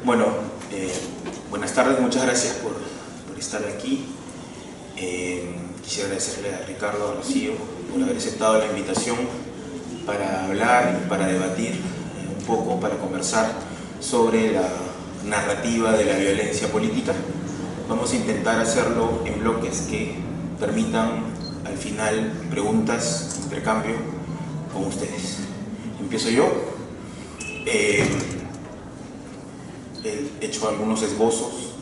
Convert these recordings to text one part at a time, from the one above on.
Bueno, buenas tardes, muchas gracias por estar aquí. Quisiera agradecerle a Ricardo, a Rocío, por haber aceptado la invitación para hablar y para debatir un poco, para conversar sobre la narrativa de la violencia política. Vamos a intentar hacerlo en bloques que permitan al final preguntas, intercambio con ustedes. Empiezo yo. He hecho algunos esbozos,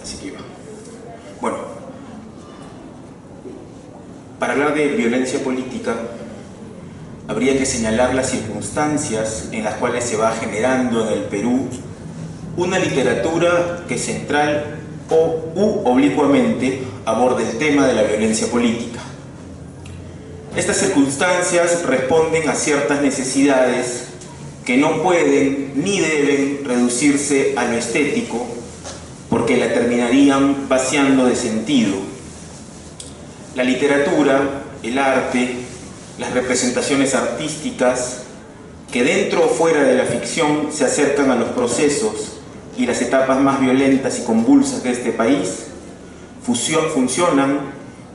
así que va. Bueno, para hablar de violencia política habría que señalar las circunstancias en las cuales se va generando en el Perú una literatura que central u oblicuamente aborda el tema de la violencia política. Estas circunstancias responden a ciertas necesidades que no pueden ni deben reducirse a lo estético, porque la terminarían vaciando de sentido. La literatura, el arte, las representaciones artísticas, que dentro o fuera de la ficción se acercan a los procesos y las etapas más violentas y convulsas de este país, funcionan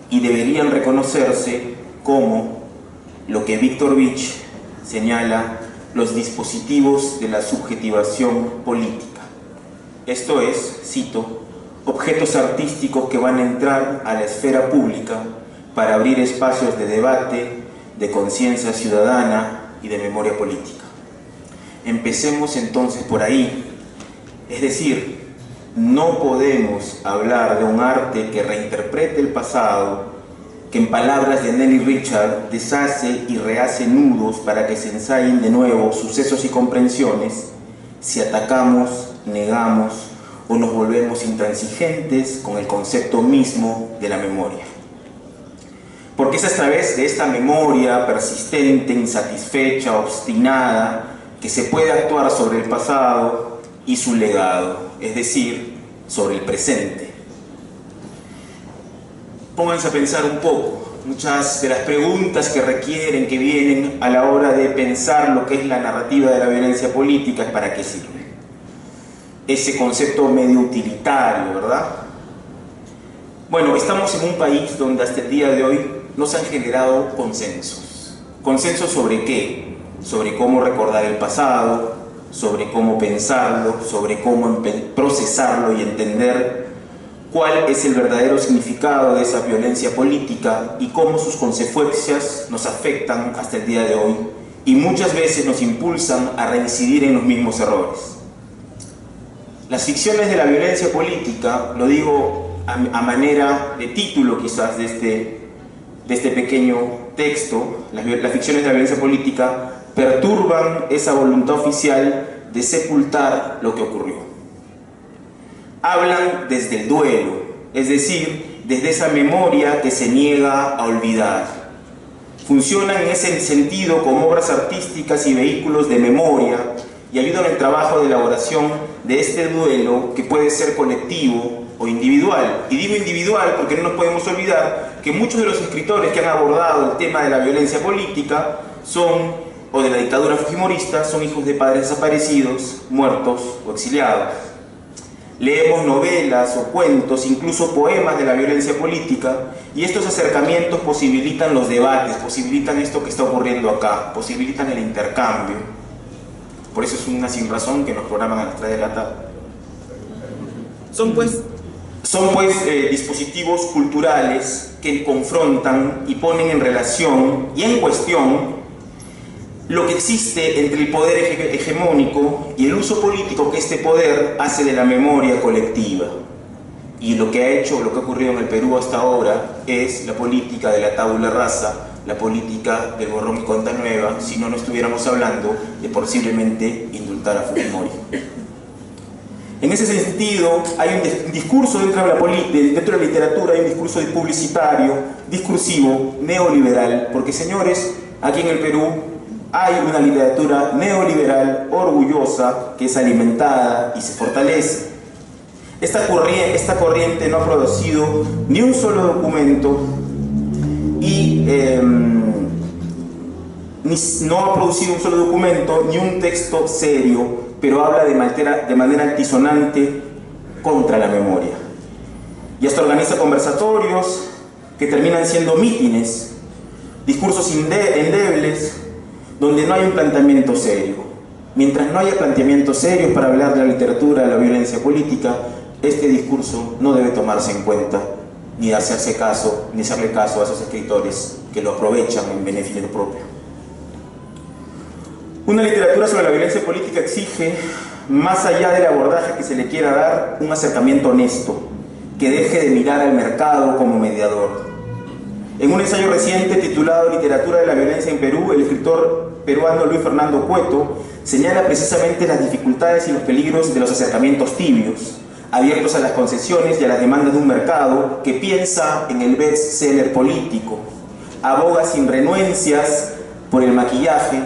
y deberían reconocerse como lo que Víctor Vich señala los dispositivos de la subjetivación política. Esto es, cito, objetos artísticos que van a entrar a la esfera pública para abrir espacios de debate, de conciencia ciudadana y de memoria política. Empecemos entonces por ahí. Es decir, no podemos hablar de un arte que reinterprete el pasado, que en palabras de Nelly Richard deshace y rehace nudos para que se ensayen de nuevo sucesos y comprensiones, si atacamos, negamos o nos volvemos intransigentes con el concepto mismo de la memoria. Porque es a través de esta memoria persistente, insatisfecha, obstinada, que se puede actuar sobre el pasado y su legado, es decir, sobre el presente. Pónganse a pensar un poco. Muchas de las preguntas que vienen a la hora de pensar lo que es la narrativa de la violencia política es ¿para qué sirve? Ese concepto medio utilitario, ¿verdad? Bueno, estamos en un país donde hasta el día de hoy no se han generado consensos. ¿Consensos sobre qué? Sobre cómo recordar el pasado, sobre cómo pensarlo, sobre cómo procesarlo y entender cuál es el verdadero significado de esa violencia política y cómo sus consecuencias nos afectan hasta el día de hoy y muchas veces nos impulsan a reincidir en los mismos errores. Las ficciones de la violencia política, lo digo a manera de título quizás de este pequeño texto, las ficciones de la violencia política perturban esa voluntad oficial de sepultar lo que ocurrió. Hablan desde el duelo, es decir, desde esa memoria que se niega a olvidar. Funcionan en ese sentido como obras artísticas y vehículos de memoria y ayudan al trabajo de elaboración de este duelo que puede ser colectivo o individual. Y digo individual porque no nos podemos olvidar que muchos de los escritores que han abordado el tema de la violencia política o de la dictadura fujimorista son hijos de padres desaparecidos, muertos o exiliados. Leemos novelas o cuentos, incluso poemas de la violencia política, y estos acercamientos posibilitan los debates, posibilitan esto que está ocurriendo acá, posibilitan el intercambio. Por eso es una sinrazón que nos programan a las 3 de la tarde. Son pues dispositivos culturales que confrontan y ponen en relación y en cuestión lo que existe entre el poder hegemónico y el uso político que este poder hace de la memoria colectiva. Y lo que ha ocurrido en el Perú hasta ahora es la política de la tabula rasa, la política del borrón y cuenta nueva, si no estuviéramos hablando de posiblemente indultar a Fujimori. En ese sentido, hay un discurso dentro de la literatura, hay un discurso publicitario, discursivo, neoliberal, porque señores, aquí en el Perú hay una literatura neoliberal orgullosa que es alimentada y se fortalece. Esta corriente no ha producido ni un solo documento y no ha producido un solo documento ni un texto serio pero habla de manera altisonante contra la memoria. Y hasta organiza conversatorios que terminan siendo mítines, discursos endebles, donde no hay un planteamiento serio. Mientras no haya planteamientos serios para hablar de la literatura, de la violencia política, este discurso no debe tomarse en cuenta, ni hacerle caso a esos escritores que lo aprovechan en beneficio propio. Una literatura sobre la violencia política exige, más allá del abordaje que se le quiera dar, un acercamiento honesto, que deje de mirar al mercado como mediador. En un ensayo reciente titulado Literatura de la violencia en Perú, el escritor peruano Luis Fernando Cueto señala precisamente las dificultades y los peligros de los acercamientos tibios, abiertos a las concesiones y a las demandas de un mercado que piensa en el bestseller político, aboga sin renuencias por el maquillaje,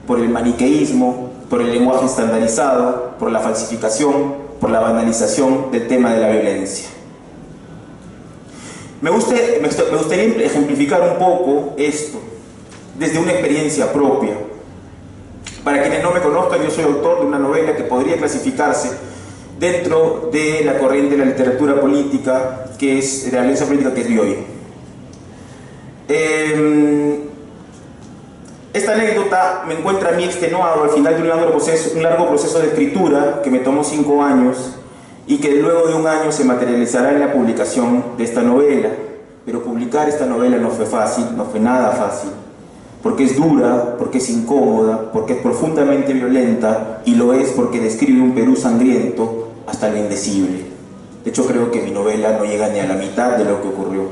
por el maniqueísmo, por el lenguaje estandarizado, por la falsificación, por la banalización del tema de la violencia. Me gustaría ejemplificar un poco esto desde una experiencia propia. Para quienes no me conozcan, yo soy autor de una novela que podría clasificarse dentro de la corriente de la literatura política, que es de la violencia política, que es Bioy. Esta anécdota me encuentra a mí extenuado al final de un largo proceso de escritura que me tomó 5 años y que luego de 1 año se materializará en la publicación de esta novela. Pero publicar esta novela no fue fácil, no fue nada fácil, porque es dura, porque es incómoda, porque es profundamente violenta, y lo es porque describe un Perú sangriento hasta lo indecible. De hecho, creo que mi novela no llega ni a la mitad de lo que ocurrió.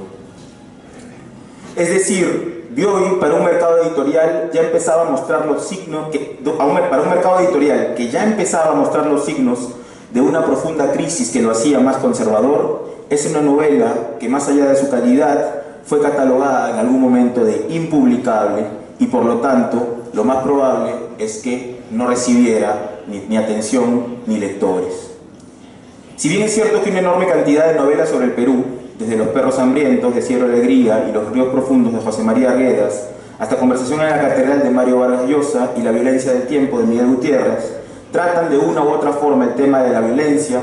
Es decir, Bioy, para un mercado editorial ya empezaba a mostrar los signos para un mercado editorial que ya empezaba a mostrar los signos de una profunda crisis que lo hacía más conservador, es una novela que, más allá de su calidad, fue catalogada en algún momento de impublicable, y por lo tanto lo más probable es que no recibiera ni atención ni lectores. Si bien es cierto que una enorme cantidad de novelas sobre el Perú, desde Los perros hambrientos de Cielo Alegría y Los ríos profundos de José María Arguedas, hasta Conversación en la catedral de Mario Vargas Llosa y La violencia del tiempo de Miguel Gutiérrez, tratan de una u otra forma el tema de la violencia,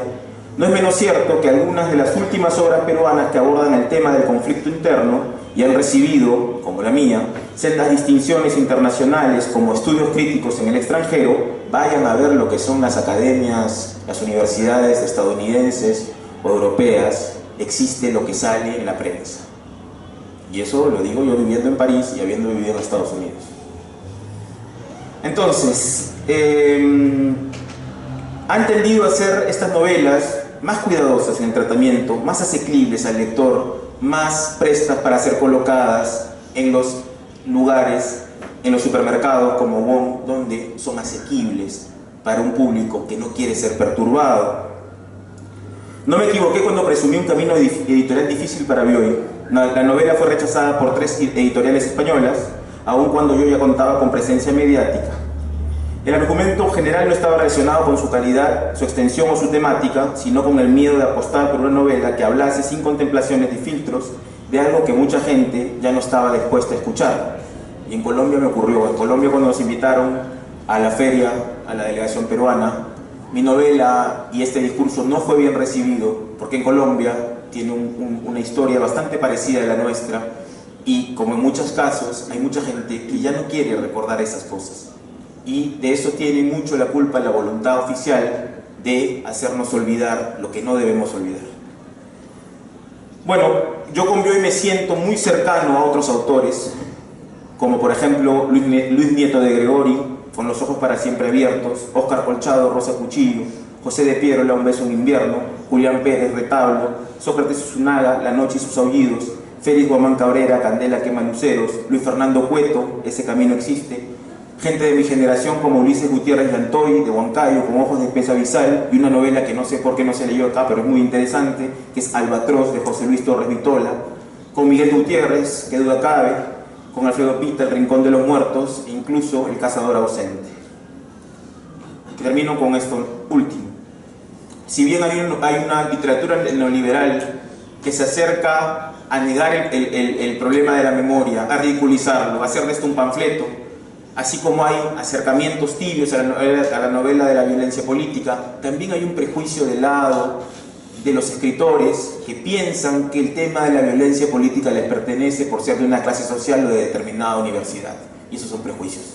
no es menos cierto que algunas de las últimas obras peruanas que abordan el tema del conflicto interno y han recibido, como la mía, sendas distinciones internacionales como estudios críticos en el extranjero, vayan a ver lo que son las academias, las universidades estadounidenses o europeas. Existe lo que sale en la prensa. Y eso lo digo yo viviendo en París y habiendo vivido en Estados Unidos. Entonces, han tendido a hacer estas novelas más cuidadosas en el tratamiento, más asequibles al lector, más prestas para ser colocadas en los lugares, en los supermercados como Wong, donde son asequibles para un público que no quiere ser perturbado. No me equivoqué cuando presumí un camino editorial difícil para Bioy. La novela fue rechazada por 3 editoriales españolas, aun cuando yo ya contaba con presencia mediática. El argumento general no estaba relacionado con su calidad, su extensión o su temática, sino con el miedo de apostar por una novela que hablase sin contemplaciones ni filtros de algo que mucha gente ya no estaba dispuesta a escuchar. Y en Colombia me ocurrió. En Colombia, cuando nos invitaron a la feria, a la delegación peruana, mi novela y este discurso no fue bien recibido, porque en Colombia tiene una historia bastante parecida a la nuestra, y como en muchos casos hay mucha gente que ya no quiere recordar esas cosas, y de eso tiene mucho la culpa la voluntad oficial de hacernos olvidar lo que no debemos olvidar. Bueno, yo con Bioy me siento muy cercano a otros autores, como por ejemplo Luis Nieto de Gregori, Con los ojos para siempre abiertos, Óscar Colchado, Rosa Cuchillo, José de Piérola, Un beso en invierno, Julián Pérez, Retablo, Sócrates Usunaga, La noche y sus aullidos, Félix Guamán Cabrera, Candela quema luceros, Luis Fernando Cueto, Ese camino existe, gente de mi generación como Ulises Gutiérrez Lantoy, de Huancayo, Con ojos de pez abisal, y una novela que no sé por qué no se leyó acá, pero es muy interesante, que es Albatros, de José Luis Torres Vitola, con Miguel Gutiérrez, qué duda cabe, con Alfredo Pita, El rincón de los muertos, e incluso El cazador ausente. Termino con esto último. Si bien hay una literatura neoliberal que se acerca a negar el problema de la memoria, a ridiculizarlo, a hacer de esto un panfleto, así como hay acercamientos tibios a la novela de la violencia política, también hay un prejuicio del lado de los escritores que piensan que el tema de la violencia política les pertenece por ser de una clase social o de determinada universidad. Y esos son prejuicios.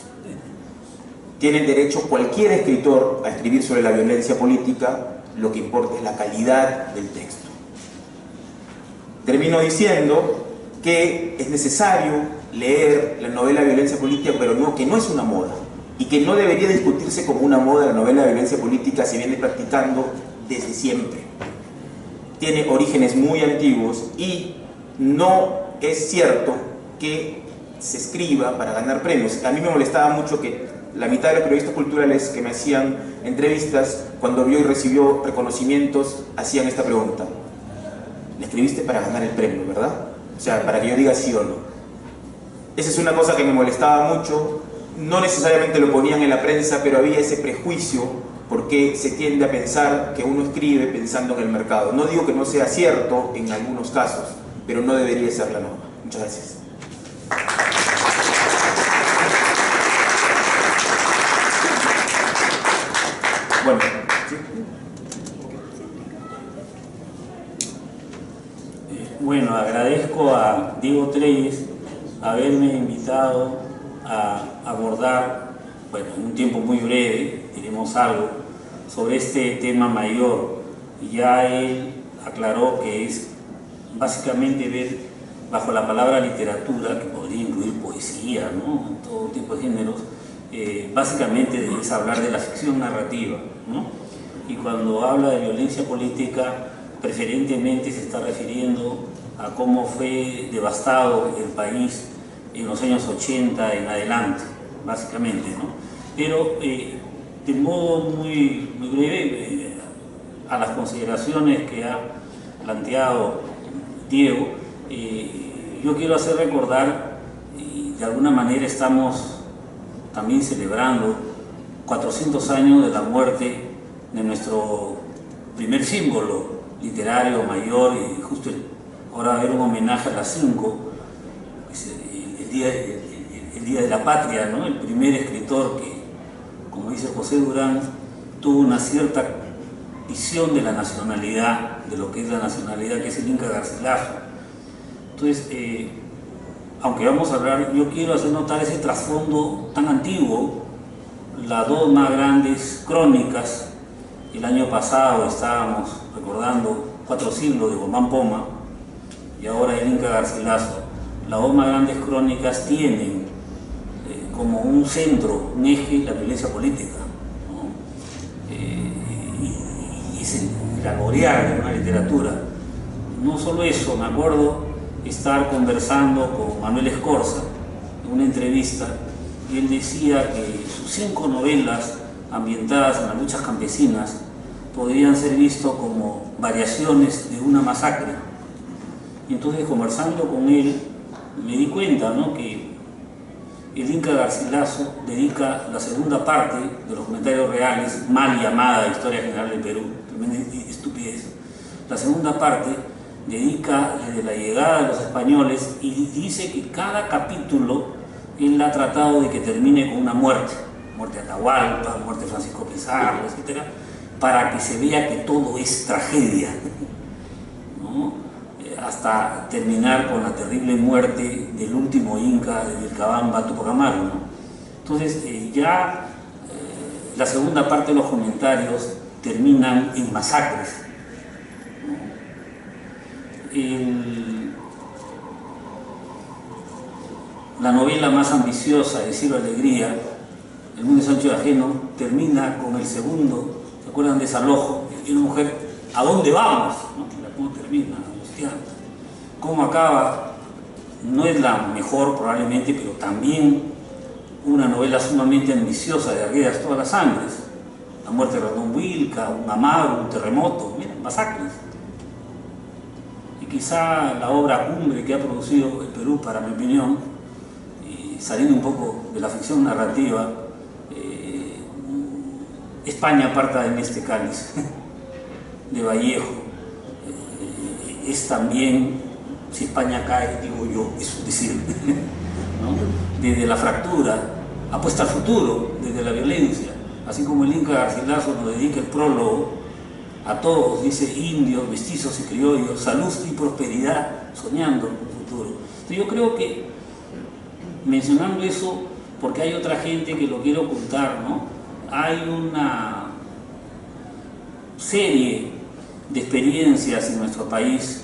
Tiene derecho cualquier escritor a escribir sobre la violencia política, lo que importa es la calidad del texto. Termino diciendo que es necesario leer la novela de violencia política, pero que no es una moda, y que no debería discutirse como una moda. La novela de violencia política se viene practicando desde siempre. Tiene orígenes muy antiguos y no es cierto que se escriba para ganar premios. A mí me molestaba mucho que la mitad de los periodistas culturales que me hacían entrevistas, cuando vio y recibió reconocimientos, hacían esta pregunta: ¿le escribiste para ganar el premio, verdad? O sea, para que yo diga sí o no. Esa es una cosa que me molestaba mucho. No necesariamente lo ponían en la prensa, pero había ese prejuicio porque se tiende a pensar que uno escribe pensando en el mercado. No digo que no sea cierto en algunos casos, pero no debería ser la norma. Muchas gracias. Bueno, ¿sí? Bueno, agradezco a Diego Treyes haberme invitado a abordar, bueno, en un tiempo muy breve, diremos algo, sobre este tema mayor. Ya él aclaró que es básicamente ver bajo la palabra literatura, que podría incluir poesía, ¿no?, todo tipo de géneros, básicamente es hablar de la ficción narrativa, ¿no? Y cuando habla de violencia política, preferentemente se está refiriendo a cómo fue devastado el país en los años 80 en adelante, básicamente, ¿no? Pero de modo muy breve, a las consideraciones que ha planteado Diego, yo quiero hacer recordar, de alguna manera estamos también celebrando 400 años de la muerte de nuestro primer símbolo literario mayor, y justo ahora va a haber un homenaje a las 5, el Día de la Patria, ¿no? El primer escritor que, como dice José Durán, tuvo una cierta visión de la nacionalidad, de lo que es la nacionalidad, que es el Inca Garcilaso. Entonces, aunque vamos a hablar, yo quiero hacer notar ese trasfondo tan antiguo. Las dos más grandes crónicas, el año pasado estábamos recordando 4 siglos de Guzmán Poma y ahora el Inca Garcilaso. Las dos más grandes crónicas tienen como un centro, un eje, la violencia política, ¿no? Y es la gloriar de una literatura. No solo eso, me acuerdo estar conversando con Manuel Escorza en una entrevista, y él decía que sus 5 novelas ambientadas en las luchas campesinas podrían ser vistas como variaciones de una masacre. Y entonces, conversando con él, me di cuenta, ¿no?, que el Inca Garcilaso dedica la segunda parte de los comentarios reales, mal llamada Historia General del Perú, tremenda estupidez. La segunda parte dedica desde la llegada de los españoles, y dice que cada capítulo él ha tratado de que termine con una muerte de Atahualpa, muerte de Francisco Pizarro, etc., para que se vea que todo es tragedia, ¿no?, hasta terminar con la terrible muerte del último Inca de Vilcabamba, Tupac Amaru, ¿no? Entonces, la segunda parte de los comentarios terminan en masacres, ¿no? La novela más ambiciosa, de Ciro Alegría, El mundo es ancho y ajeno, termina con el segundo, ¿se acuerdan de Desalojo? Y una mujer, ¿a dónde vamos?, ¿no? ¿Cómo termina? ¿Cómo acaba? No es la mejor probablemente, pero también una novela sumamente ambiciosa de Arguedas, Todas las sangres. La muerte de Ramón Wilca, un Amaru, un terremoto, miren, masacres. Y quizá la obra cumbre que ha producido el Perú, para mi opinión, saliendo un poco de la ficción narrativa, España aparta de este cáliz, de Vallejo. Es también, si España cae, digo yo, es decir, ¿no?, desde La fractura apuesta al futuro desde la violencia, así como el Inca Garcilaso nos dedica el prólogo a todos, dice: indios, mestizos y criollos, salud y prosperidad, soñando con el futuro. Entonces yo creo que, mencionando eso, porque hay otra gente que lo quiere ocultar, ¿no? Hay una serie de experiencias en nuestro país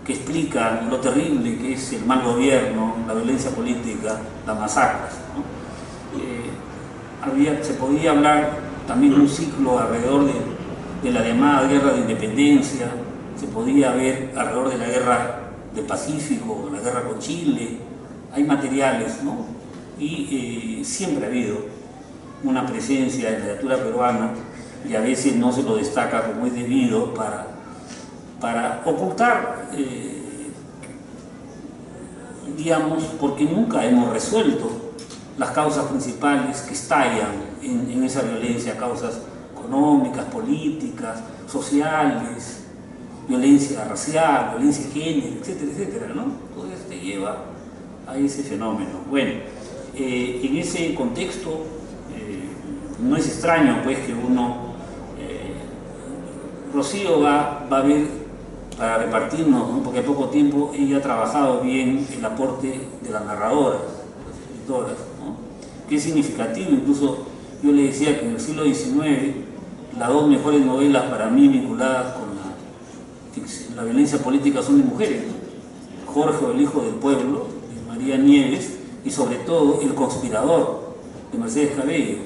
que explican lo terrible que es el mal gobierno, la violencia política, las masacres, ¿no? Se podía hablar también de un ciclo alrededor de la llamada guerra de independencia, se podía ver alrededor de la guerra del Pacífico, la guerra con Chile. Hay materiales, ¿no? Y siempre ha habido una presencia en la literatura peruana, y a veces no se lo destaca como es debido para ocultar, digamos, porque nunca hemos resuelto las causas principales que estallan en esa violencia, causas económicas, políticas, sociales, violencia racial, violencia de género, etcétera, etcétera, ¿no? Entonces te lleva a ese fenómeno. Bueno, en ese contexto no es extraño pues que Rocío va a ver, para repartirnos, ¿no? Porque a poco tiempo ella ha trabajado bien el aporte de las narradoras, las escritoras, ¿no? Que es significativo. Incluso yo le decía que en el siglo XIX las dos mejores novelas para mí vinculadas con la violencia política son de mujeres, ¿no? Jorge, el hijo del pueblo, de María Nieves, y sobre todo El conspirador, de Mercedes Cabello.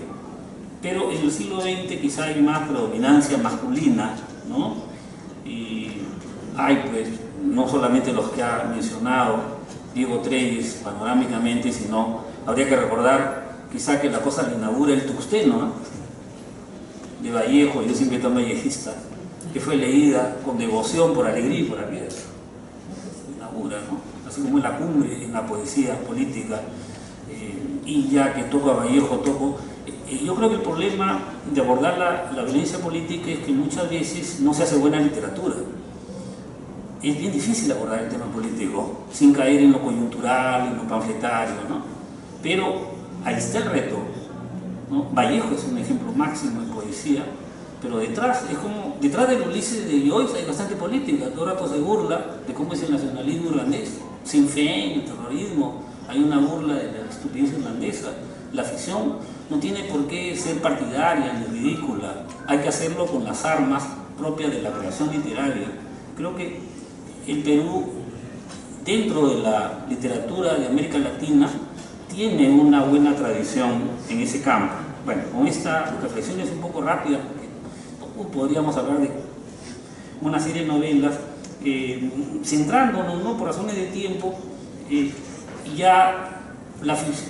Pero en el siglo XX quizá hay más predominancia masculina, ¿no? Y hay pues no solamente los que ha mencionado Diego Treyes panorámicamente, sino habría que recordar quizá que la cosa la inaugura El Tuxteno, ¿no? De Vallejo, yo siempre soy vallejista, que fue leída con devoción, por alegría y por alegría. Inaugura, ¿no? Así como en la cumbre en la poesía política, y ya que toco a Vallejo, yo creo que el problema de abordar la violencia política es que muchas veces no se hace buena literatura. Es bien difícil abordar el tema político sin caer en lo coyuntural, en lo panfletario, ¿no? Pero ahí está el reto, ¿no? Vallejo es un ejemplo máximo en poesía, pero detrás del Ulises de Joyce hay bastante política. Todo el rato se burla de cómo es el nacionalismo irlandés, Sinn Féin, el terrorismo, hay una burla de la estupidez irlandesa. La ficción no tiene por qué ser partidaria ni ridícula, hay que hacerlo con las armas propias de la creación literaria. Creo que el Perú, dentro de la literatura de América Latina, tiene una buena tradición en ese campo. Bueno, con esta reflexión es un poco rápida, porque podríamos hablar de una serie de novelas, centrándonos, ¿no? Por razones de tiempo, ya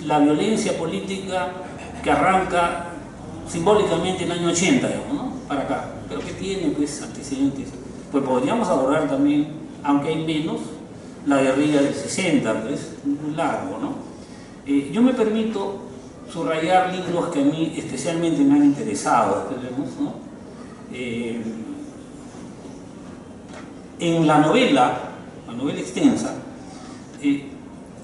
la violencia política que arranca simbólicamente en el año 80, digamos, ¿no? Para acá. Creo que tiene pues antecedentes. Pues podríamos abordar también, aunque hay menos, la guerrilla del 60, pues, muy largo, ¿no? Yo me permito subrayar libros que a mí especialmente me han interesado, ¿no? En la novela extensa,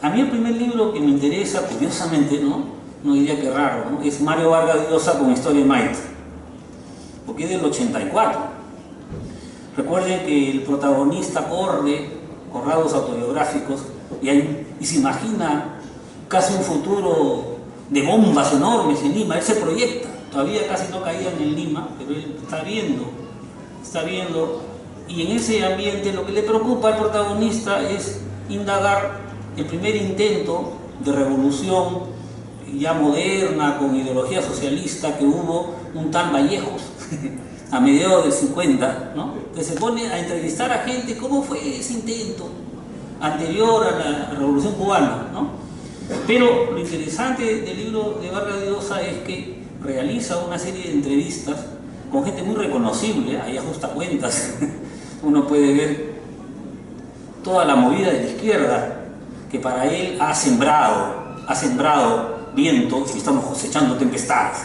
a mí el primer libro que me interesa, curiosamente, no diría que raro, ¿no? Es Mario Vargas Llosa con Historia de Maite, porque es del 84. Recuerden que el protagonista corre corrados autobiográficos y se imagina casi un futuro de bombas enormes en Lima. Él se proyecta, todavía casi no caían en Lima, pero él está viendo, y en ese ambiente lo que le preocupa al protagonista es indagar el primer intento de revolución ya moderna, con ideología socialista, que hubo un tal Vallejos a mediados del 50, ¿no? Que se pone a entrevistar a gente cómo fue ese intento anterior a la Revolución Cubana, ¿no? Pero lo interesante del libro de Vargas Llosa es que realiza una serie de entrevistas con gente muy reconocible, ahí ajusta cuentas. Uno puede ver toda la movida de la izquierda, que para él ha sembrado vientos y estamos cosechando tempestades.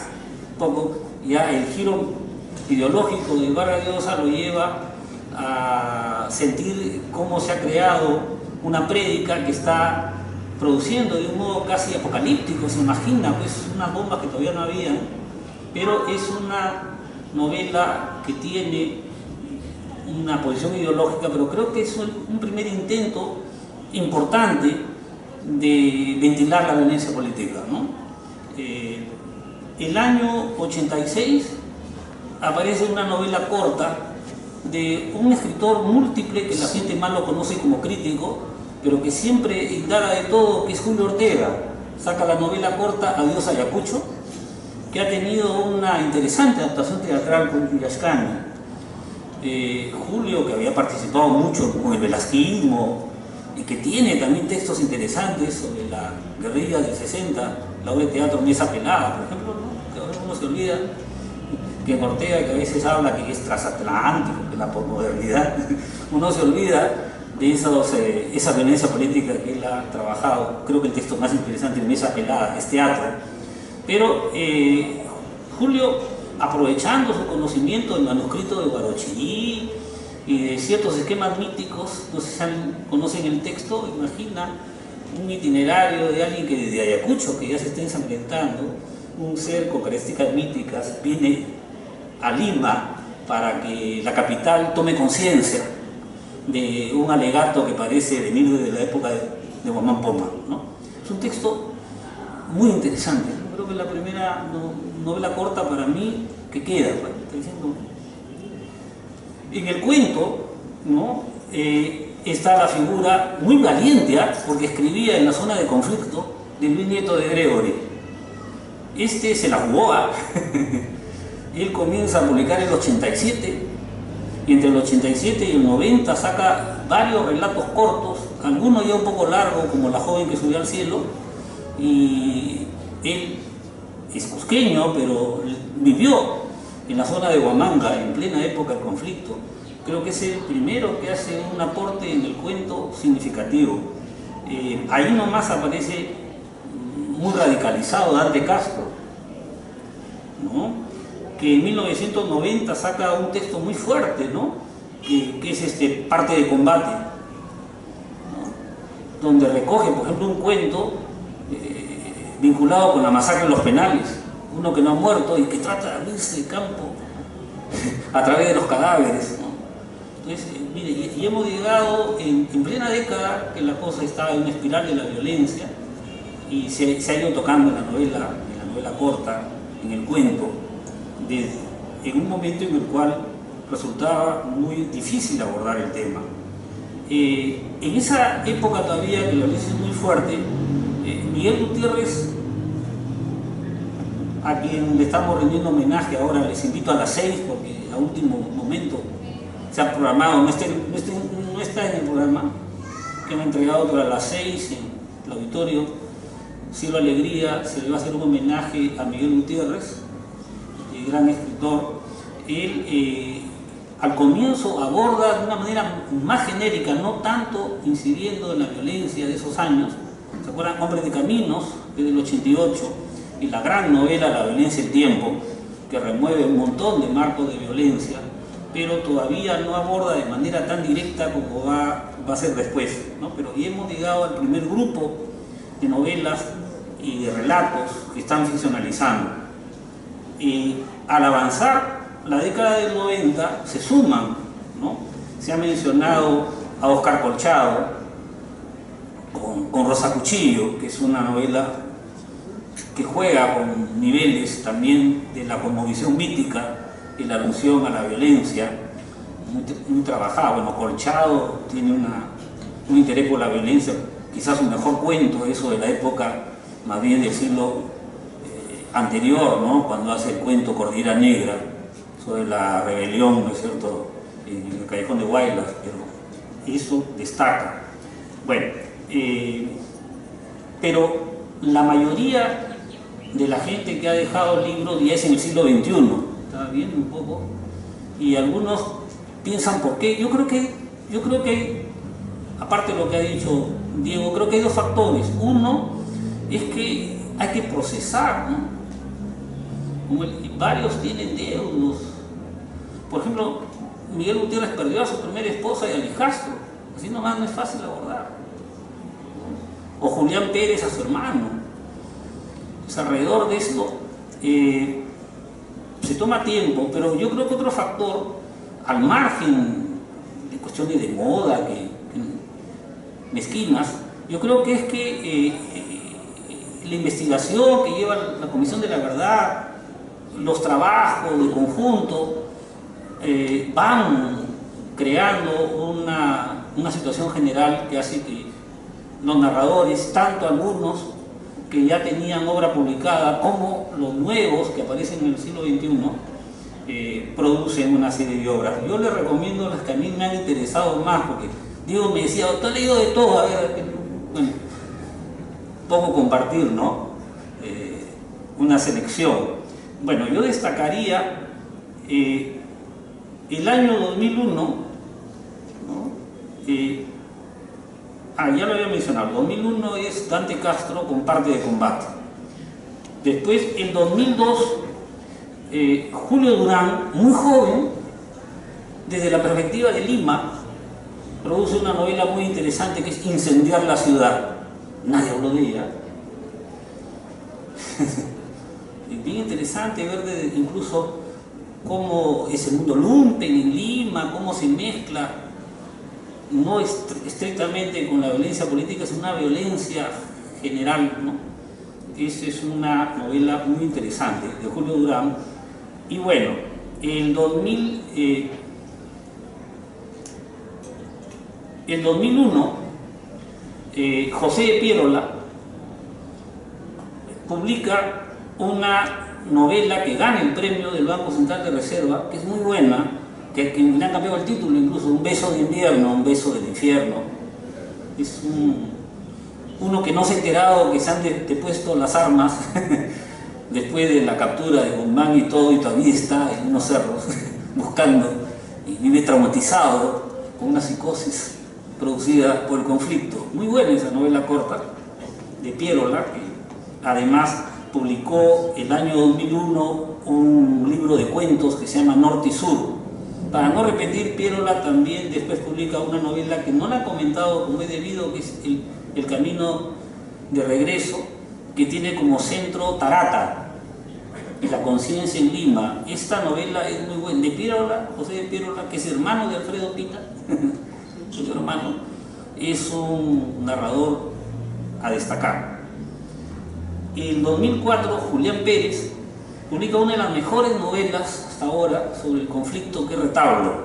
Poco ya el giro ideológico de Vargas Llosa lo lleva a sentir cómo se ha creado una prédica que está produciendo de un modo casi apocalíptico, se imagina, pues unas bombas que todavía no habían, pero es una novela que tiene una posición ideológica, pero creo que es un primer intento importante de ventilar la violencia política, ¿no? El año 86 aparece una novela corta de un escritor múltiple que la gente más lo conoce como crítico, pero que siempre indaga de todo, que es Julio Ortega. Saca la novela corta Adiós Ayacucho, que ha tenido una interesante adaptación teatral con Yuyascani. Julio, que había participado mucho con el velasquismo y que tiene también textos interesantes sobre la guerrilla del 60, la obra de teatro Mesa Pelada, por ejemplo, ¿no? Que ahora uno se olvida que en Ortega, que a veces habla que es transatlántico, que la posmodernidad, uno se olvida de esa violencia política que él ha trabajado. Creo que el texto más interesante de Mesa Pelada es teatro, pero Julio, aprovechando su conocimiento del manuscrito de Guarochirí y de ciertos esquemas míticos, no sé si conocen el texto, imagina un itinerario de alguien que desde Ayacucho, que ya se está ensangrentando, un ser con características míticas, viene a Lima para que la capital tome conciencia de un alegato que parece venir de la época de Guamán Poma, ¿no? Es un texto muy interesante. Creo que la primera novela corta para mí que queda, pues, estoy diciendo. En el cuento, ¿no? Está la figura muy valiente, porque escribía en la zona de conflicto, de Luis Nieto de Gregory. Este se la jugó, Él comienza a publicar en el 87, y entre el 87 y el 90 saca varios relatos cortos, algunos ya un poco largos, como La joven que subió al cielo, y él es cusqueño, pero vivió en la zona de Huamanga en plena época del conflicto. Creo que es el primero que hace un aporte en el cuento significativo. Ahí nomás aparece muy radicalizado Dante Castro, ¿no? Que en 1990 saca un texto muy fuerte, ¿no? que es Parte de combate, ¿no? Donde recoge, por ejemplo, un cuento vinculado con la masacre de los Penales, uno que no ha muerto y que trata de abrirse el campo a través de los cadáveres, ¿no? Entonces, mire, y hemos llegado en plena década que la cosa está en una espiral de la violencia y se ha ido tocando en la novela corta, en el cuento, en un momento en el cual resultaba muy difícil abordar el tema. En esa época todavía que la violencia es muy fuerte, Miguel Gutiérrez, a quien le estamos rendiendo homenaje ahora, les invito a las 6 porque a último momento se ha programado, no está en el programa, que me ha entregado para las 6 en el auditorio Cielo Alegría, se le va a hacer un homenaje a Miguel Gutiérrez, el gran escritor. Él al comienzo aborda de una manera más genérica, no tanto incidiendo en la violencia de esos años. ¿Se acuerdan? Hombres de Caminos, que es del 88, y la gran novela La violencia del tiempo, que remueve un montón de marcos de violencia, pero todavía no aborda de manera tan directa como va a ser después, ¿no? Pero ya hemos llegado al primer grupo de novelas y de relatos que están ficcionalizando. Y al avanzar la década del 90 se suman, ¿no? Se ha mencionado a Oscar Colchado con Rosa Cuchillo, que es una novela que juega con niveles también de la cosmovisión mítica y la alusión a la violencia, muy trabajada. Bueno, Colchado tiene un interés por la violencia, quizás un mejor cuento, eso de la época más bien del siglo anterior, ¿no? Cuando hace el cuento Cordillera Negra, sobre la rebelión, ¿no es cierto?, en el Callejón de Guaylas, pero eso destaca. Bueno, pero la mayoría de la gente que ha dejado el libro ya es en el siglo XXI, estaba viendo un poco, y algunos piensan por qué. Yo creo que aparte de lo que ha dicho Diego, creo que hay dos factores. Uno es que hay que procesar, ¿no? Varios tienen deudos. Por ejemplo, Miguel Gutiérrez perdió a su primera esposa y al hijastro. Así nomás no es fácil abordar. o Julián Pérez a su hermano. Pues alrededor de esto se toma tiempo, pero yo creo que otro factor, al margen de cuestiones de moda, que mezquinas, yo creo que es que la investigación que lleva la Comisión de la Verdad, los trabajos de conjunto, van creando una situación general que hace que los narradores, tanto algunos que ya tenían obra publicada como los nuevos que aparecen en el siglo XXI, producen una serie de obras. Yo les recomiendo las que a mí me han interesado más, porque Diego me decía, ¿tú has leído de todo? A ver, bueno, poco compartir, ¿no? Una selección. Bueno, yo destacaría el año 2001, ¿no? Ya lo había mencionado, 2001 es Dante Castro con Parte de Combate. Después, en 2002, Julio Durán, muy joven, desde la perspectiva de Lima, produce una novela muy interesante que es Incendiar la ciudad. Nadie habló de ella. Es bien interesante ver incluso cómo es el mundo lumpen en Lima, cómo se mezcla, no estrictamente con la violencia política, es una violencia general, ¿no? Esa es una novela muy interesante de Julio Durán. Y bueno, el 2001, José de Piérola publica una novela que gana el premio del Banco Central de Reserva, que es muy buena, que le han cambiado el título incluso, Un beso de invierno, un beso del infierno. Es uno que no se ha enterado que se han depuesto las armas después de la captura de Guzmán y todo, y todavía está en unos cerros buscando, y vive traumatizado con una psicosis producida por el conflicto. Muy buena esa novela corta de Piérola, que además publicó el año 2001 un libro de cuentos que se llama Norte y Sur. Para no repetir, Piérola también después publica una novela que no la he comentado como es debido, que es El Camino de Regreso, que tiene como centro Tarata y la conciencia en Lima. Esta novela es muy buena, de Piérola, José de Piérola, que es hermano de Alfredo Pita, su hermano, es un narrador a destacar. En 2004, Julián Pérez publica una de las mejores novelas hasta ahora sobre el conflicto, que es Retablo,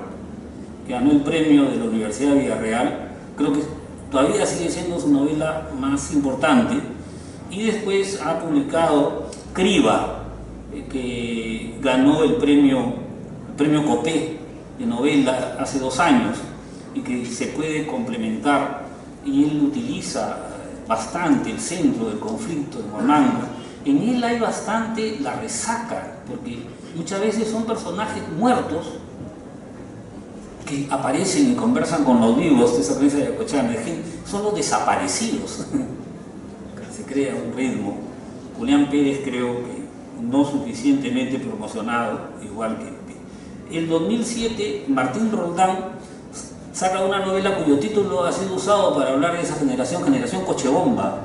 que ganó el premio de la Universidad de Villarreal. Creo que todavía sigue siendo su novela más importante. Y después ha publicado Criba, que ganó el premio Copé de novela hace 2 años, y que se puede complementar, y él utiliza bastante el centro del conflicto de Huamanga. En él hay bastante la resaca, porque muchas veces son personajes muertos que aparecen y conversan con los vivos de esa prensa de Yacochana, son los desaparecidos. Se crea un ritmo. Julián Pérez creo que no suficientemente promocionado, igual que en 2007 Martín Roldán saca una novela cuyo título ha sido usado para hablar de esa generación Cochebomba,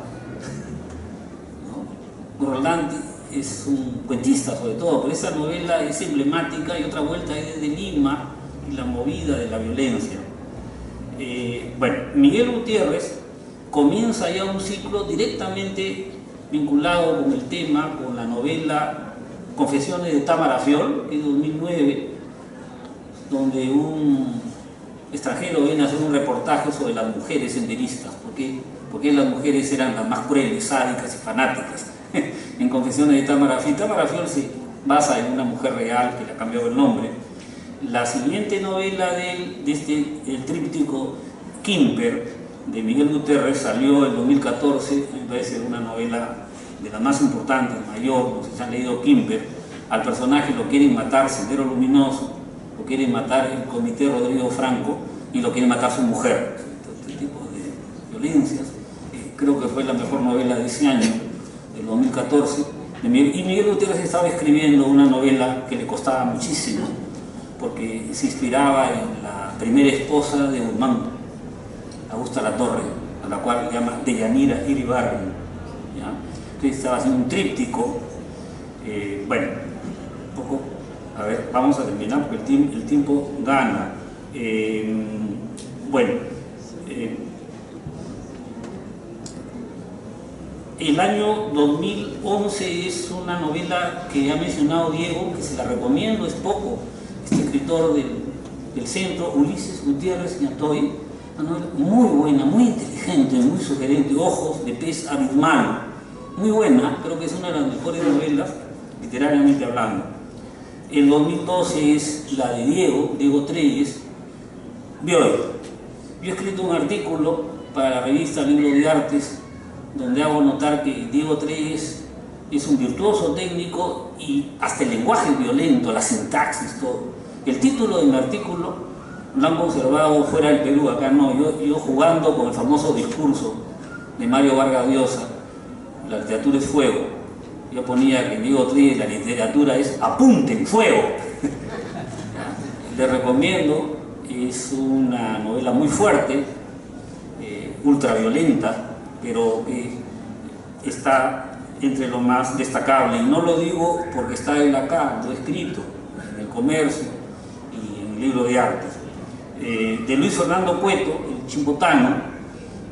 ¿no? Roldán es un cuentista sobre todo, pero esa novela es emblemática, y Otra vuelta es de Lima y la movida de la violencia. Bueno, Miguel Gutiérrez comienza ya un ciclo directamente vinculado con el tema, con la novela Confesiones de Támara Fiol, que es 2009, donde un extranjero viene a hacer un reportaje sobre las mujeres senderistas, porque las mujeres eran las más crueles, sádicas y fanáticas. En Confesiones de Támara Fiol, Támara Fiol se basa en una mujer real que le ha cambiado el nombre. La siguiente novela el tríptico Quimper, de Miguel Gutiérrez, salió en 2014, me parece una novela de la más importante, mayor, no sé si han leído Quimper. Al personaje lo quieren matar, Sendero Luminoso, lo quieren matar el Comité Rodrigo Franco, y lo quieren matar su mujer. Este tipo de violencias. Creo que fue la mejor novela de ese año, del 2014. Y Miguel Gutiérrez estaba escribiendo una novela que le costaba muchísimo, porque se inspiraba en la primera esposa de Guzmán, Augusta Latorre, a la cual llama Deyanira Iribarren, ¿ya? Entonces estaba haciendo un tríptico. Bueno, un poco, a ver, vamos a terminar porque el tiempo gana. El año 2011 es una novela que ha mencionado Diego, que se la recomiendo, es poco. Este escritor del centro, Ulises Gutiérrez Ñatoy, una novela muy buena, muy inteligente, muy sugerente, Ojos de pez abismal, muy buena, creo que es una de las mejores novelas, literariamente hablando. El 2012 es la de Diego Treyes, Bioy. Yo he escrito un artículo para la revista Libro de Artes, donde hago notar que Diego Treyes es un virtuoso técnico y hasta el lenguaje es violento, la sintaxis, todo. El título de mi artículo lo han conservado fuera del Perú, acá no, yo jugando con el famoso discurso de Mario Vargas Llosa, la literatura es fuego. Yo ponía que en Diego Treyes la literatura es apunten, fuego. Le recomiendo, es una novela muy fuerte, ultraviolenta, pero está entre lo más destacable, y no lo digo porque está él acá, lo he escrito en El Comercio y en el Libro de Artes. De Luis Fernando Cueto, El Chimpotano,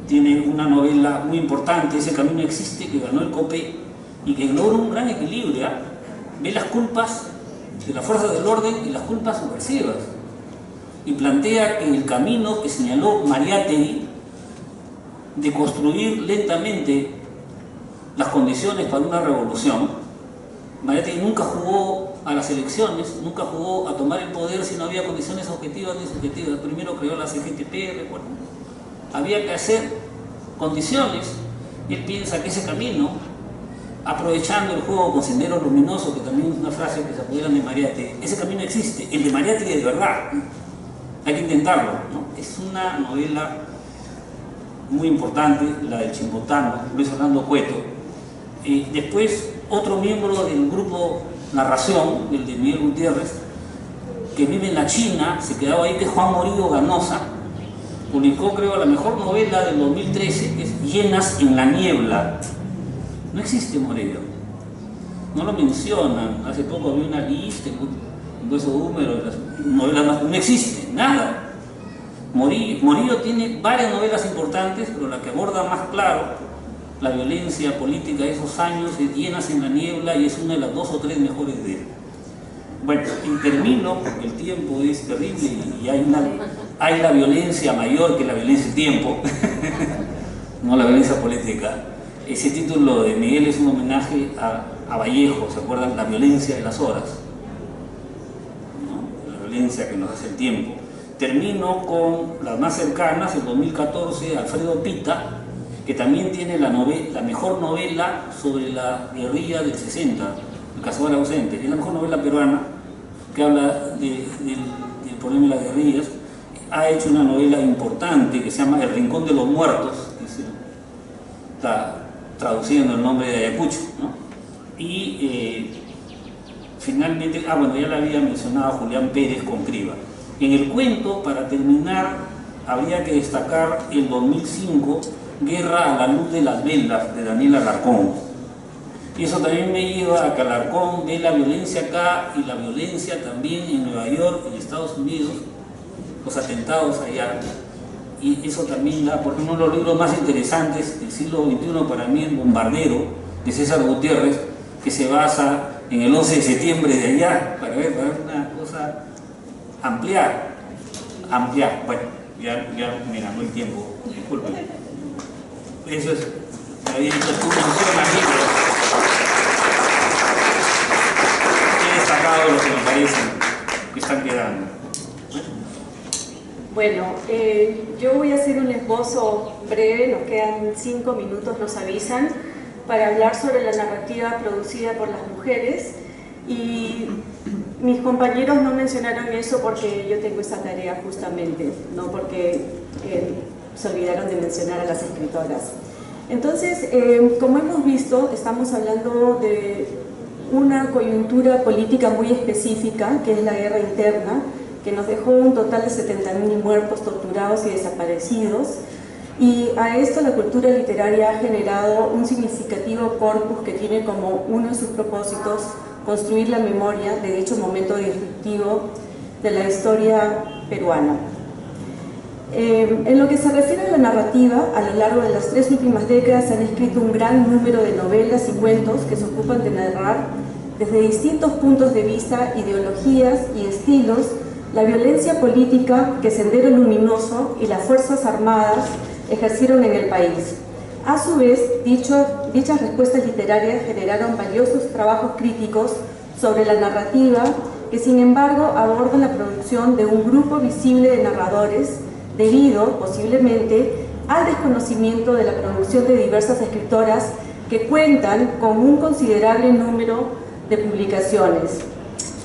tiene una novela muy importante, Ese camino existe, que ganó el COPE y que logra un gran equilibrio, ¿eh? Ve las culpas de las fuerzas del orden y las culpas subversivas, y plantea que el camino que señaló Mariátegui de construir lentamente las condiciones para una revolución. Mariátegui nunca jugó a las elecciones, nunca jugó a tomar el poder si no había condiciones objetivas ni subjetivas. Primero creó la CGTP, recuerdo. Había que hacer condiciones, y él piensa que ese camino, aprovechando el juego con Sendero Luminoso, que también es una frase que se apoderan de Mariátegui, ese camino existe, el de Mariátegui es de verdad, hay que intentarlo, ¿no? Es una novela muy importante, la del Chimpotano, Luis Fernando Cueto. Después, otro miembro del grupo Narración, el de Miguel Gutiérrez, que vive en la China, se quedaba ahí, que es Juan Morillo Ganosa, publicó, creo, la mejor novela del 2013, que es Llenas en la niebla. No existe Morillo, no lo mencionan. Hace poco había una lista, un hueso húmero, las novelas más, no existe, nada. Morillo tiene varias novelas importantes, pero la que aborda más claro la violencia política de esos años es Llenas en la niebla, y es una de las 2 o 3 mejores de él. Bueno, y termino porque el tiempo es terrible y hay la violencia mayor que la violencia del tiempo, no la violencia política. Ese título de Miguel es un homenaje a Vallejo, ¿se acuerdan? La violencia de las horas, ¿no? La violencia que nos hace el tiempo. Termino con las más cercanas, el 2014, Alfredo Pita, que también tiene la mejor novela sobre la guerrilla del 60, El Cazador ausente. Es la mejor novela peruana que habla del problema de las guerrillas. Ha hecho una novela importante que se llama El Rincón de los Muertos, que está traduciendo el nombre de Ayacucho, ¿no? Y finalmente, bueno, ya la había mencionado Julián Pérez con Criba. En el cuento, para terminar, habría que destacar el 2005, Guerra a la luz de las velas, de Daniel Alarcón. Y eso también me lleva a que Alarcón ve la violencia acá y la violencia también en Nueva York, en Estados Unidos, los atentados allá. Y eso también da, porque uno de los libros más interesantes del siglo XXI para mí, El Bombardero, de César Gutiérrez, que se basa en el 11 de septiembre de allá, para ver una cosa, ampliar. Bueno, ya me ganó el tiempo, disculpen. Eso es, me había dicho tú, mencionas libros. He destacado lo que me parece que están quedando. Bueno, yo voy a hacer un esbozo breve, nos quedan 5 minutos, nos avisan, para hablar sobre la narrativa producida por las mujeres, y mis compañeros no mencionaron eso porque yo tengo esa tarea justamente, no porque se olvidaron de mencionar a las escritoras. Entonces, como hemos visto, estamos hablando de una coyuntura política muy específica, que es la guerra interna, que nos dejó un total de 70.000 muertos, torturados y desaparecidos, y a esto la cultura literaria ha generado un significativo corpus que tiene como uno de sus propósitos construir la memoria de dicho momento disruptivo de la historia peruana. En lo que se refiere a la narrativa, a lo largo de las 3 últimas décadas se han escrito un gran número de novelas y cuentos que se ocupan de narrar desde distintos puntos de vista, ideologías y estilos la violencia política que Sendero Luminoso y las Fuerzas Armadas ejercieron en el país. A su vez, dichas respuestas literarias generaron valiosos trabajos críticos sobre la narrativa que, sin embargo, abordan la producción de un grupo visible de narradores debido, posiblemente, al desconocimiento de la producción de diversas escritoras que cuentan con un considerable número de publicaciones.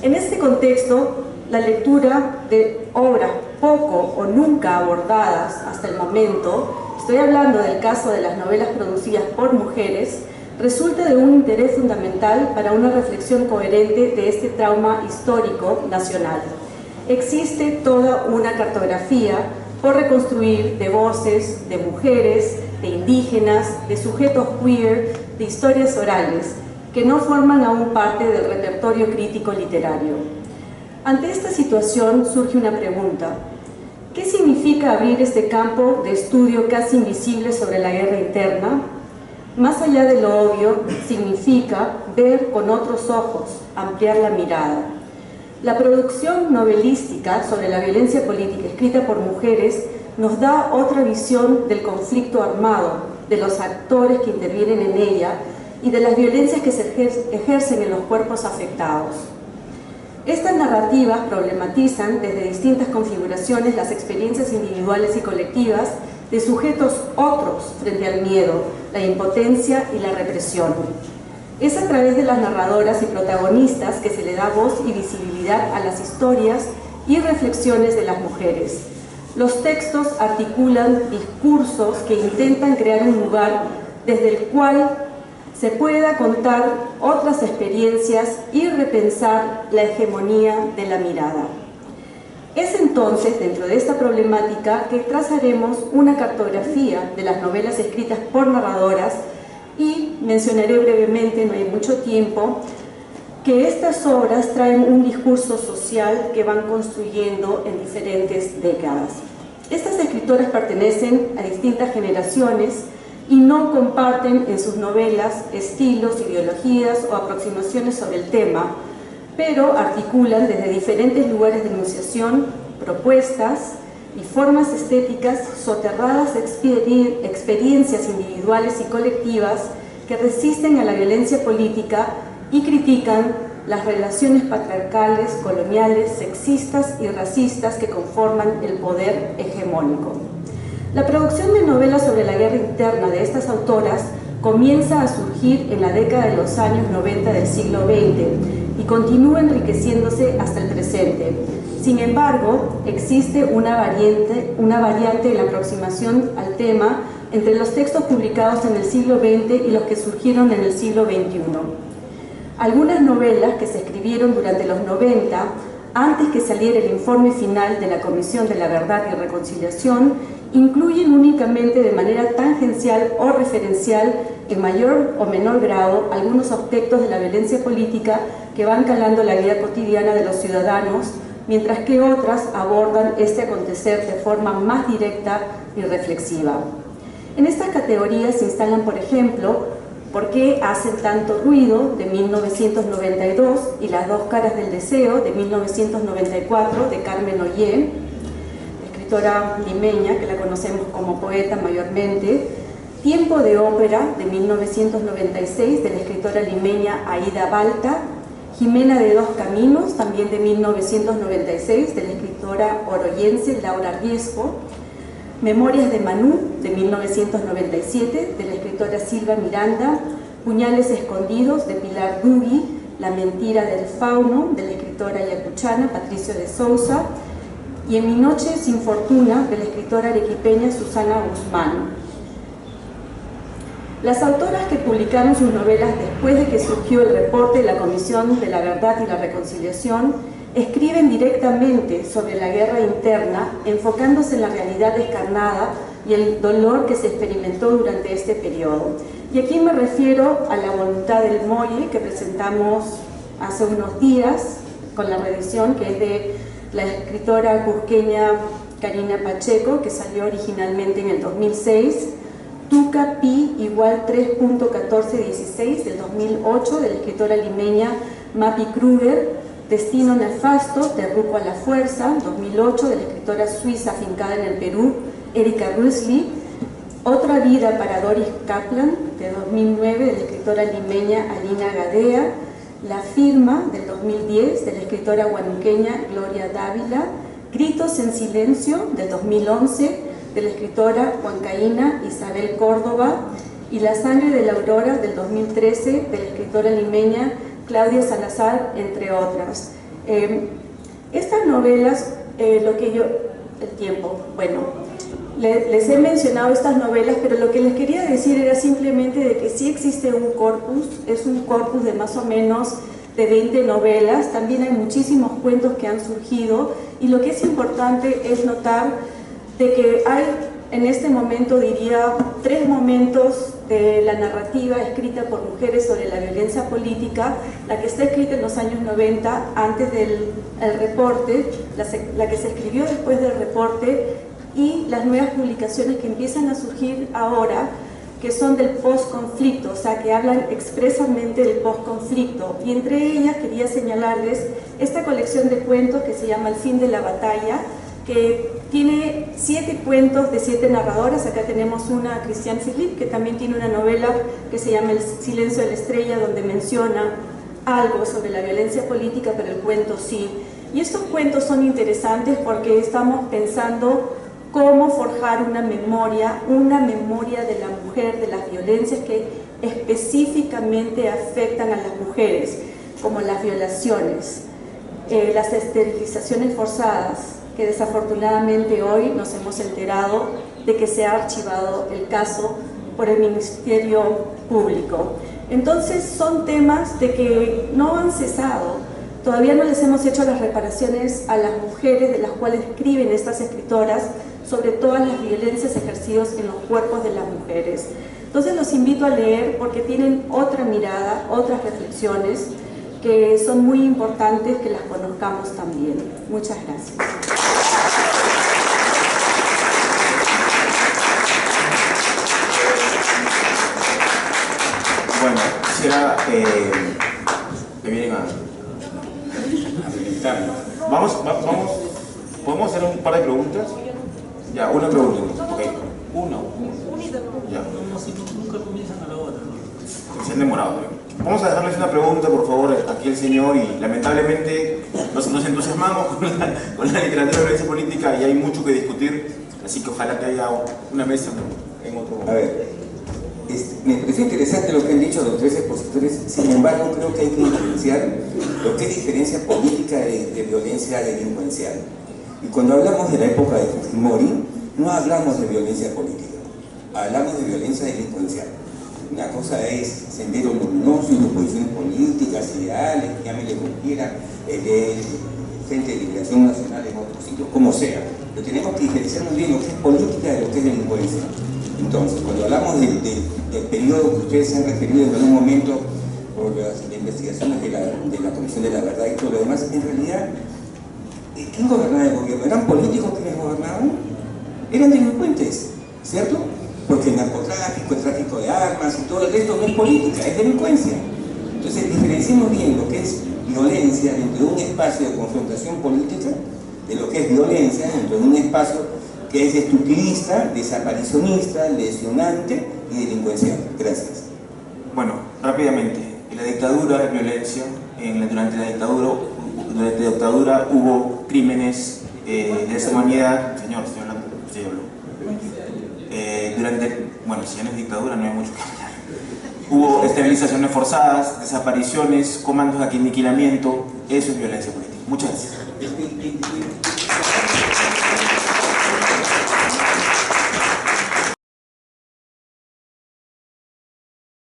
En este contexto, la lectura de obras poco o nunca abordadas hasta el momento, estoy hablando del caso de las novelas producidas por mujeres, resulta de un interés fundamental para una reflexión coherente de este trauma histórico nacional. Existe toda una cartografía por reconstruir de voces, de mujeres, de indígenas, de sujetos queer, de historias orales, que no forman aún parte del repertorio crítico literario. Ante esta situación surge una pregunta. ¿Qué significa abrir este campo de estudio casi invisible sobre la guerra interna? Más allá de lo obvio, significa ver con otros ojos, ampliar la mirada. La producción novelística sobre la violencia política escrita por mujeres nos da otra visión del conflicto armado, de los actores que intervienen en ella y de las violencias que se ejercen en los cuerpos afectados. Estas narrativas problematizan desde distintas configuraciones las experiencias individuales y colectivas de sujetos otros frente al miedo, la impotencia y la represión. Es a través de las narradoras y protagonistas que se le da voz y visibilidad a las historias y reflexiones de las mujeres. Los textos articulan discursos que intentan crear un lugar desde el cual se pueda contar otras experiencias y repensar la hegemonía de la mirada. Es entonces, dentro de esta problemática, que trazaremos una cartografía de las novelas escritas por narradoras y mencionaré brevemente, no hay mucho tiempo, que estas obras traen un discurso social que van construyendo en diferentes décadas. Estas escritoras pertenecen a distintas generaciones y no comparten en sus novelas estilos, ideologías o aproximaciones sobre el tema, pero articulan desde diferentes lugares de enunciación, propuestas y formas estéticas soterradas de experiencias individuales y colectivas que resisten a la violencia política y critican las relaciones patriarcales, coloniales, sexistas y racistas que conforman el poder hegemónico. La producción de novelas sobre la guerra interna de estas autoras comienza a surgir en la década de los años 90 del siglo XX y continúa enriqueciéndose hasta el presente. Sin embargo, existe una variante en la aproximación al tema entre los textos publicados en el siglo XX y los que surgieron en el siglo XXI. Algunas novelas que se escribieron durante los 90, antes que saliera el informe final de la Comisión de la Verdad y Reconciliación, incluyen únicamente de manera tangencial o referencial, en mayor o menor grado, algunos aspectos de la violencia política que van calando la vida cotidiana de los ciudadanos, mientras que otras abordan este acontecer de forma más directa y reflexiva. En estas categorías se instalan, por ejemplo, ¿Por qué hacen tanto ruido?, de 1992, y Las dos caras del deseo, de 1994, de Carmen Ollé, escritora limeña, que la conocemos como poeta mayormente. Tiempo de ópera, de 1996, de la escritora limeña Aida Balta. Jimena de dos caminos, también de 1996, de la escritora oroyense Laura Riesco. Memorias de Manú, de 1997, de la escritora Silva Miranda. Puñales escondidos, de Pilar Dugui. La mentira del fauno, de la escritora ayacuchana Patricio de Sousa. Y En mi noche sin fortuna, de la escritora arequipeña Susana Guzmán. Las autoras que publicaron sus novelas después de que surgió el reporte de la Comisión de la Verdad y la Reconciliación escriben directamente sobre la guerra interna, enfocándose en la realidad descarnada y el dolor que se experimentó durante este periodo. Y aquí me refiero a la voluntad del MOIE que presentamos hace unos días con la revisión, que es de la escritora cusqueña Karina Pacheco, que salió originalmente en el 2006, Tuca Pi igual 3.1416 del 2008 de la escritora limeña Mapi Kruger, Destino nefasto, Terruco a la fuerza, 2008 de la escritora suiza afincada en el Perú, Erika Rüssli, Otra vida para Doris Kaplan, de 2009 de la escritora limeña Alina Gadea, La firma, del 2010 de la escritora huanuqueña Gloria Dávila, Gritos en silencio, del 2011 de la escritora huancaína Isabel Córdoba, y La sangre de la aurora, del 2013 de la escritora limeña Claudia Salazar, entre otras. Estas novelas, les he mencionado estas novelas, pero lo que les quería decir era simplemente de que sí existe un corpus, es un corpus de más o menos de 20 novelas, también hay muchísimos cuentos que han surgido, y lo que es importante es notar de que hay en este momento, diría, 3 momentos de la narrativa escrita por mujeres sobre la violencia política: la que está escrita en los años 90, antes del reporte, la que se escribió después del reporte, y las nuevas publicaciones que empiezan a surgir ahora, que son del post-conflicto, o sea, que hablan expresamente del post-conflicto. Y entre ellas quería señalarles esta colección de cuentos que se llama El fin de la batalla, que tiene 7 cuentos de 7 narradoras. Acá tenemos una, Christiane Philippe, que también tiene una novela que se llama El silencio de la estrella, donde menciona algo sobre la violencia política, pero el cuento sí. Y estos cuentos son interesantes porque estamos pensando cómo forjar una memoria de la mujer, de las violencias que específicamente afectan a las mujeres, como las violaciones, las esterilizaciones forzadas, que desafortunadamente hoy nos hemos enterado de que se ha archivado el caso por el Ministerio Público. Entonces son temas de que no han cesado. Todavía no les hemos hecho las reparaciones a las mujeres de las cuales escriben estas escritoras sobre todas las violencias ejercidas en los cuerpos de las mujeres. Entonces los invito a leer porque tienen otra mirada, otras reflexiones que son muy importantes que las conozcamos también. Muchas gracias. Bueno, quisiera que vienen a preguntarnos. Vamos, ¿podemos hacer un par de preguntas? Ya, una pregunta. Ok, una. Ya. Nunca comienzan a la otra. Se han demorado. Vamos a dejarles una pregunta, por favor, aquí el señor, y lamentablemente nos entusiasmamos con la literatura de violencia política y hay mucho que discutir, así que ojalá que haya una mesa en otro momento. A ver, me parece interesante lo que han dicho los 3 expositores, sin embargo creo que hay que diferenciar lo que es diferencia política de violencia delincuencial. Y cuando hablamos de la época de Fujimori, no hablamos de violencia política, hablamos de violencia delincuencial. Una cosa es Sendero Luminoso y oposiciones políticas, ideales, llámele como quiera, Frente de Liberación Nacional en otros sitios, como sea. Pero tenemos que diferenciar muy bien lo que es política de lo que es delincuencia. Entonces, cuando hablamos del periodo que ustedes se han referido en algún momento por las investigaciones de la Comisión de la Verdad y todo lo demás, en realidad, ¿quién gobernaba el gobierno? ¿Eran políticos quienes gobernaban? Eran delincuentes, ¿cierto? Porque el narcotráfico, el tráfico de armas y todo el resto no es política, es delincuencia. Entonces, diferenciemos bien lo que es violencia dentro de un espacio de confrontación política de lo que es violencia dentro de un espacio que es destructivista, desaparicionista, lesionante y delincuencial. Gracias. Bueno, rápidamente, en la dictadura de violencia, durante la dictadura hubo crímenes de esa humanidad. Señor, estoy hablando, usted habló. Si ya no es dictadura, no hay mucho que hablar. Hubo esterilizaciones forzadas, desapariciones, comandos de aniquilamiento. Eso es violencia política. Muchas gracias.